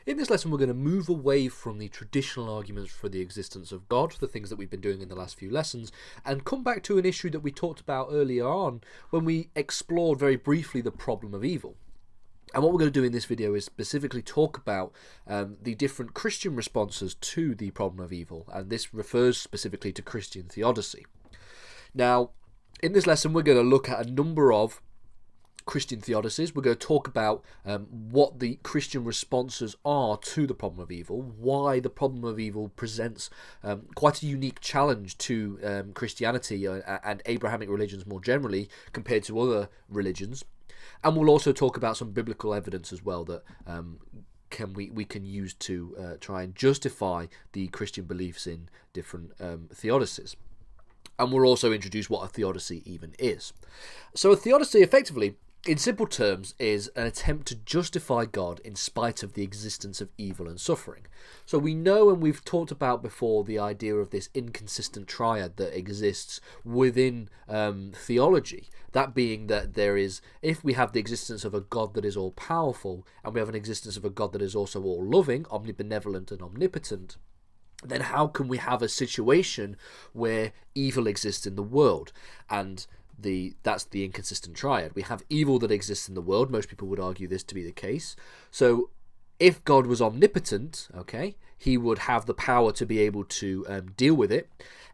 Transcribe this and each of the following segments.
In this lesson, we're going to move away from the traditional arguments for the existence of God, the things that we've been doing in the last few lessons, and come back to an issue that we talked about earlier on when we explored very briefly the problem of evil. And what we're going to do in this video is specifically talk about the different Christian responses to the problem of evil, and this refers specifically to Christian theodicy. Now, in this lesson, we're going to look at a number of Christian theodicies. We're going to talk about what the Christian responses are to the problem of evil, why the problem of evil presents quite a unique challenge to Christianity and Abrahamic religions more generally compared to other religions. And we'll also talk about some biblical evidence as well that we can use to try and justify the Christian beliefs in different theodicies. And we'll also introduce what a theodicy even is. So a theodicy, effectively, in simple terms, is an attempt to justify God in spite of the existence of evil and suffering. So we know, and we've talked about before, the idea of this inconsistent triad that exists within theology. That being that there is, if we have the existence of a God that is all-powerful, and we have an existence of a God that is also all-loving, omnibenevolent and omnipotent, then how can we have a situation where evil exists in the world? And that's the inconsistent triad. We have evil that exists in the world. Most people would argue this to be the case. So if God was omnipotent, okay, he would have the power to be able to deal with it.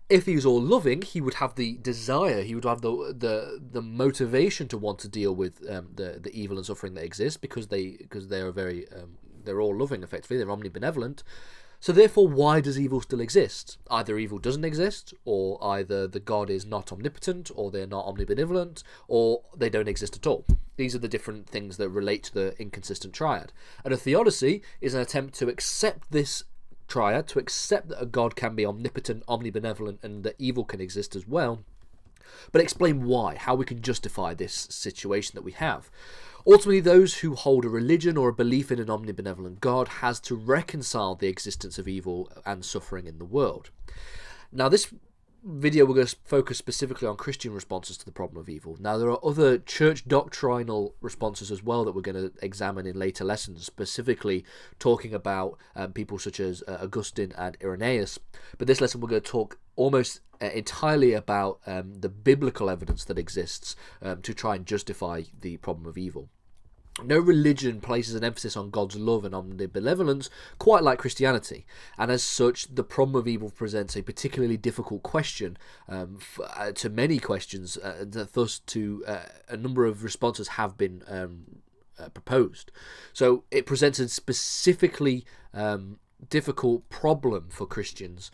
If he was all loving, he would have the desire, he would have the motivation to want to deal with the evil and suffering that exists because they're they're all loving effectively, they're omnibenevolent. So therefore, why does evil still exist? Either evil doesn't exist, or either the God is not omnipotent, or they're not omnibenevolent, or they don't exist at all. These are the different things that relate to the inconsistent triad. And a theodicy is an attempt to accept this triad, to accept that a God can be omnipotent, omnibenevolent, and that evil can exist as well, but explain why, how we can justify this situation that we have. Ultimately, those who hold a religion or a belief in an omnibenevolent God has to reconcile the existence of evil and suffering in the world. Now, this video we're going to focus specifically on Christian responses to the problem of evil. Now, there are other church doctrinal responses as well that we're going to examine in later lessons, specifically talking about people such as Augustine and Irenaeus. But this lesson we're going to talk almost entirely about the biblical evidence that exists to try and justify the problem of evil. No religion places an emphasis on God's love and omnibenevolence quite like Christianity, and as such, the problem of evil presents a particularly difficult question to many questions, thus to a number of responses have been proposed. So it presents a specifically difficult problem for Christians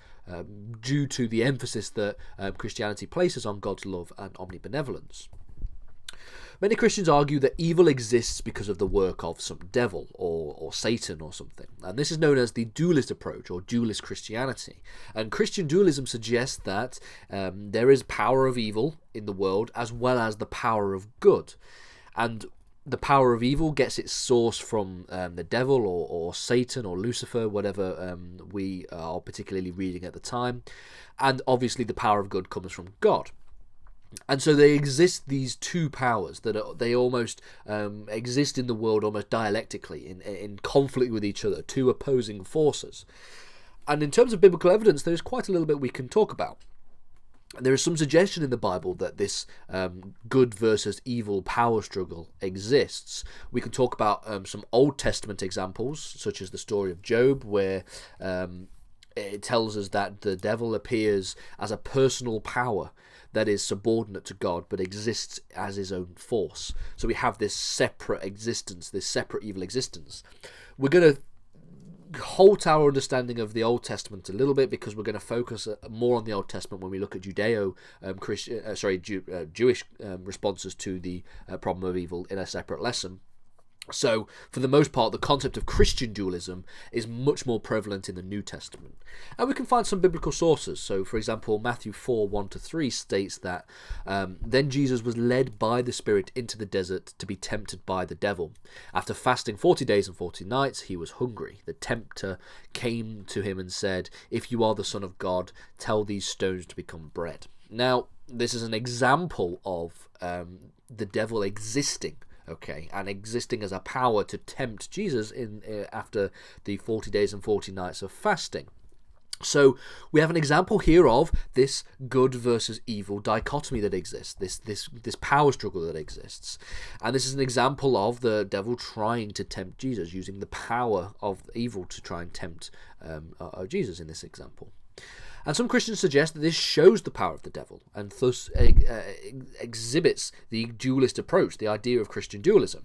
due to the emphasis that Christianity places on God's love and omnibenevolence. Many Christians argue that evil exists because of the work of some devil or Satan or something. And this is known as the dualist approach or dualist Christianity. And Christian dualism suggests that there is power of evil in the world as well as the power of good. And the power of evil gets its source from the devil or Satan or Lucifer, whatever we are particularly reading at the time. And obviously the power of good comes from God. And so they exist, these two powers that they almost exist in the world almost dialectically, in conflict with each other, two opposing forces. And in terms of biblical evidence, there's quite a little bit we can talk about. There is some suggestion in the Bible that this good versus evil power struggle exists. We can talk about some Old Testament examples, such as the story of Job, where it tells us that the devil appears as a personal power that is subordinate to God but exists as his own force. So we have this separate existence, this separate evil existence. We're going to halt our understanding of the Old Testament a little bit because we're going to focus more on the Old Testament when we look at Jewish responses to the problem of evil in a separate lesson. So, for the most part, the concept of Christian dualism is much more prevalent in the New Testament. And we can find some biblical sources. So, for example, Matthew 4, 1-3 states that, Then Jesus was led by the Spirit into the desert to be tempted by the devil. After fasting 40 days and 40 nights, he was hungry. The tempter came to him and said, If you are the Son of God, tell these stones to become bread. Now, this is an example of the devil existing okay, and existing as a power to tempt Jesus in after the 40 days and 40 nights of fasting. So we have an example here of this good versus evil dichotomy that exists, this power struggle that exists. And this is an example of the devil trying to tempt Jesus, using the power of evil to try and tempt Jesus in this example. And some Christians suggest that this shows the power of the devil and thus exhibits the dualist approach, the idea of Christian dualism.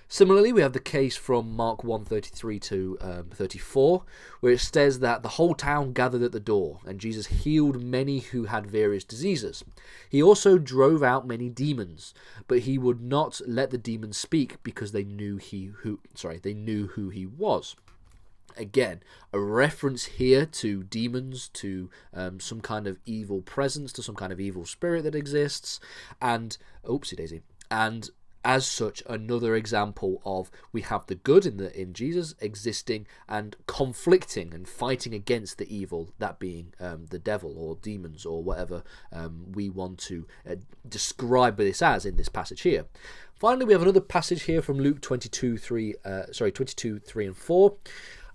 Similarly, we have the case from Mark 1:33 to 34, where it says that the whole town gathered at the door, and Jesus healed many who had various diseases. He also drove out many demons, but he would not let the demons speak because they knew who he was. Again, a reference here to demons, to some kind of evil presence, to some kind of evil spirit that exists, and and as such, another example of we have the good in Jesus existing and conflicting and fighting against the evil, that being the devil or demons or whatever we want to describe this as in this passage here. Finally, we have another passage here from Luke 22:3 and 4.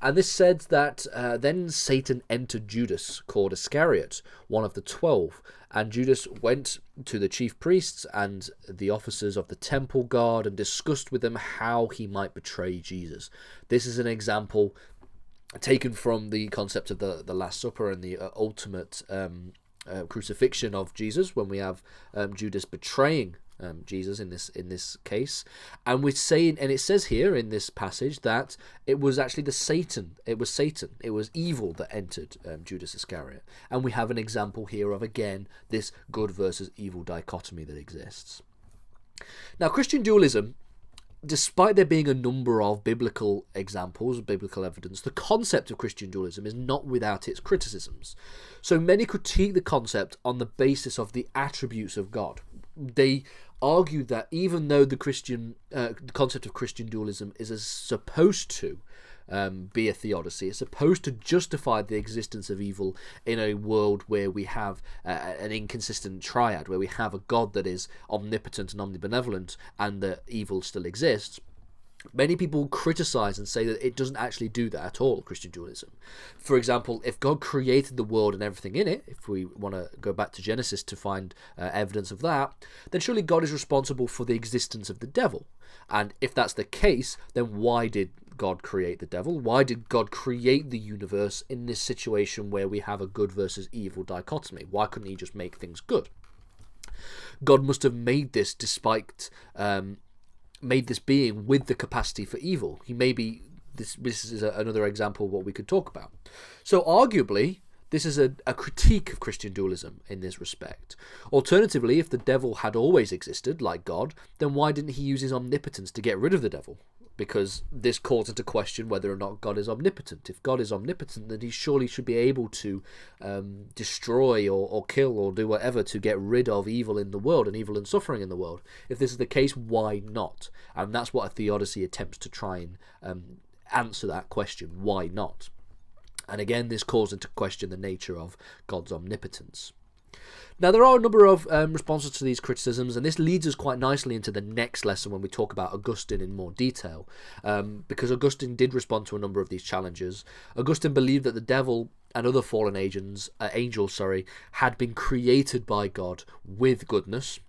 And this said that then Satan entered Judas, called Iscariot, one of the 12. And Judas went to the chief priests and the officers of the temple guard and discussed with them how he might betray Jesus. This is an example taken from the concept of the Last Supper and the ultimate crucifixion of Jesus, when we have Judas betraying Jesus in this case, and we're saying, and it says here in this passage that it was actually Satan, it was evil that entered Judas Iscariot, and we have an example here of again this good versus evil dichotomy that exists. Now, Christian dualism, despite there being a number of biblical examples, biblical evidence, the concept of Christian dualism is not without its criticisms. So many critique the concept on the basis of the attributes of God. They argue that even though the concept of Christian dualism is supposed to be a theodicy, it's supposed to justify the existence of evil in a world where we have an inconsistent triad, where we have a God that is omnipotent and omnibenevolent and that evil still exists. Many people criticize and say that it doesn't actually do that at all, Christian dualism. For example, if God created the world and everything in it, if we want to go back to Genesis to find evidence of that, then surely God is responsible for the existence of the devil. And if that's the case, then why did God create the devil? Why did God create the universe in this situation where we have a good versus evil dichotomy? Why couldn't he just make things good? God must have made this despite made this being with the capacity for evil. He maybe this is another example of what we could talk about. So arguably, this is a critique of Christian dualism in this respect. Alternatively, if the devil had always existed, like God, then why didn't he use his omnipotence to get rid of the devil? Because this calls into question whether or not God is omnipotent. If God is omnipotent, then he surely should be able to destroy or kill or do whatever to get rid of evil in the world and evil and suffering in the world. If this is the case, why not? And that's what a theodicy attempts to try and answer that question. Why not? And again, this calls into question the nature of God's omnipotence. Now, there are a number of responses to these criticisms, and this leads us quite nicely into the next lesson when we talk about Augustine in more detail, because Augustine did respond to a number of these challenges. Augustine believed that the devil and other fallen angels had been created by God with goodness,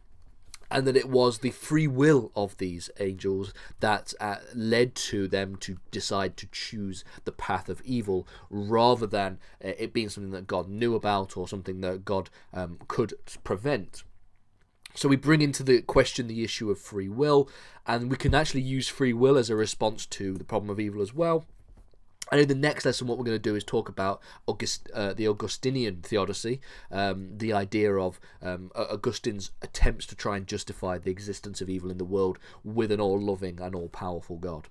and that it was the free will of these angels that led to them to decide to choose the path of evil, rather than it being something that God knew about or something that God could prevent. So we bring into the question the issue of free will, and we can actually use free will as a response to the problem of evil as well. And in the next lesson, what we're going to do is talk about the Augustinian theodicy, the idea of Augustine's attempts to try and justify the existence of evil in the world with an all-loving and all-powerful God.